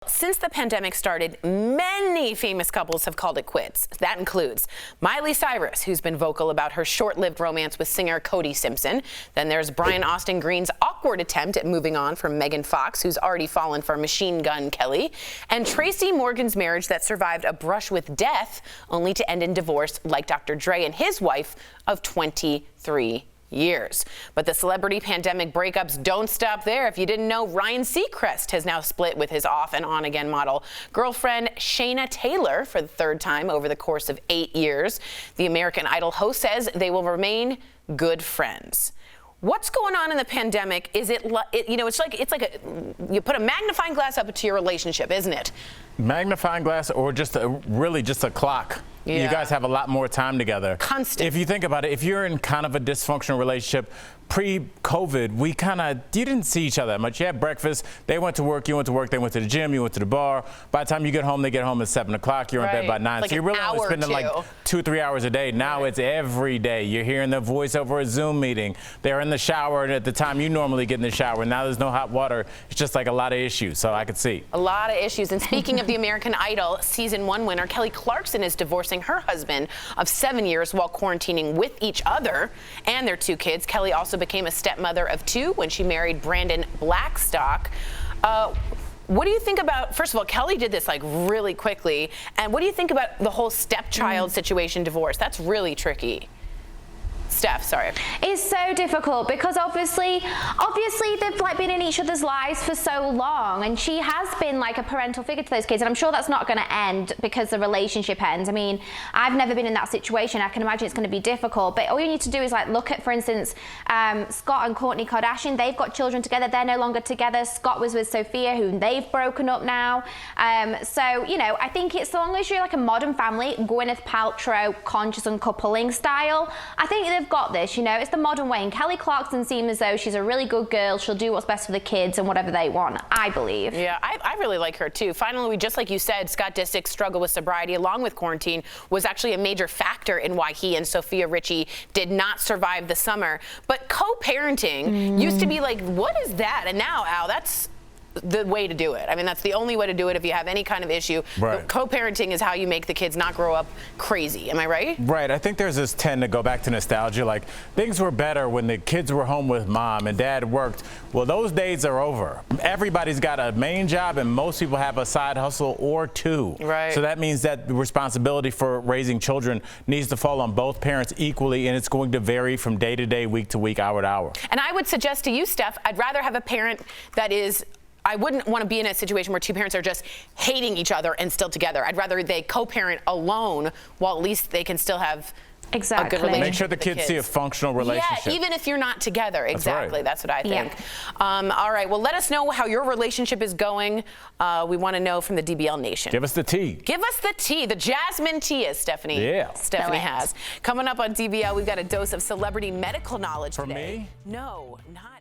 Since the pandemic started, many famous couples have called it quits. That includes Miley Cyrus, who's been vocal about her short-lived romance with singer Cody Simpson. Then there's Brian Austin Green's awkward attempt at moving on from Megan Fox, who's already fallen for Machine Gun Kelly. And Tracy Morgan's marriage that survived a brush with death, only to end in divorce, like Dr. Dre and his wife of 23 years. But the celebrity pandemic breakups don't stop there. If you didn't know, Ryan Seacrest has now split with his off and on again model girlfriend Shayna Taylor for the third time over the course of 8 years. The American Idol host says they will remain good friends. What's going on in the pandemic? Is it, it's like you put a magnifying glass up to your relationship, isn't it? Magnifying glass, or just really just a clock. Yeah. You guys have a lot more time together. Constant. If you think about it, if you're in kind of a dysfunctional relationship, pre-COVID, you didn't see each other that much. You had breakfast, they went to work, you went to work, they went to the gym, you went to the bar. By the time you get home, they get home at 7 o'clock, you're in bed by 9. Like so you're really only spending like 2-3 hours a day. Now it's every day. You're hearing their voice over a Zoom meeting. They're in the shower, and at the time you normally get in the shower, now there's no hot water. It's just like a lot of issues, so I could see. A lot of issues. And speaking of the American Idol Season 1 winner, Kelly Clarkson is divorcing her husband of 7 years while quarantining with each other and their 2 kids. Kelly also became a stepmother of 2 when she married Brandon Blackstock. What do you think about, first of all, Kelly did this like really quickly, and what do you think about the whole stepchild situation divorce? That's really tricky. Steph, sorry. It's so difficult because obviously they've like been in each other's lives for so long, and she has been like a parental figure to those kids, and I'm sure that's not going to end because the relationship ends. I mean, I've never been in that situation. I can imagine it's going to be difficult, but all you need to do is like look at, for instance, Scott and Courtney Kardashian. They've got children together. They're no longer together. Scott was with Sophia, whom they've broken up now. So, you know, I think it's, so long as you're like a modern family, Gwyneth Paltrow, conscious uncoupling style, I think they've got this, you know, it's the modern way. And Kelly Clarkson seems as though she's a really good girl. She'll do what's best for the kids and whatever they want, I believe. Yeah, I really like her too. Finally, just like you said, Scott Disick's struggle with sobriety along with quarantine was actually a major factor in why he and Sophia Richie did not survive the summer. But co-parenting used to be like, what is that? And now, Al, that's the way to do it. I mean, that's the only way to do it if you have any kind of issue. Right. Co-parenting is how you make the kids not grow up crazy. Am I right? Right. I think there's this tend to go back to nostalgia. Like, things were better when the kids were home with mom and dad worked. Well, those days are over. Everybody's got a main job, and most people have a side hustle or 2. Right. So that means that the responsibility for raising children needs to fall on both parents equally, and it's going to vary from day to day, week to week, hour to hour. And I would suggest to you, Steph, I'd rather have a parent that is, I wouldn't want to be in a situation where 2 parents are just hating each other and still together. I'd rather they co-parent alone while at least they can still have a good relationship. Make sure the kids see a functional relationship. Yeah, even if you're not together. Exactly. That's what I think. Yeah. All right. Well, let us know how your relationship is going. We want to know from the DBL Nation. Give us the tea. Give us the tea. The jasmine tea, as Stephanie has. Coming up on DBL, we've got a dose of celebrity medical knowledge today. For me? No, not.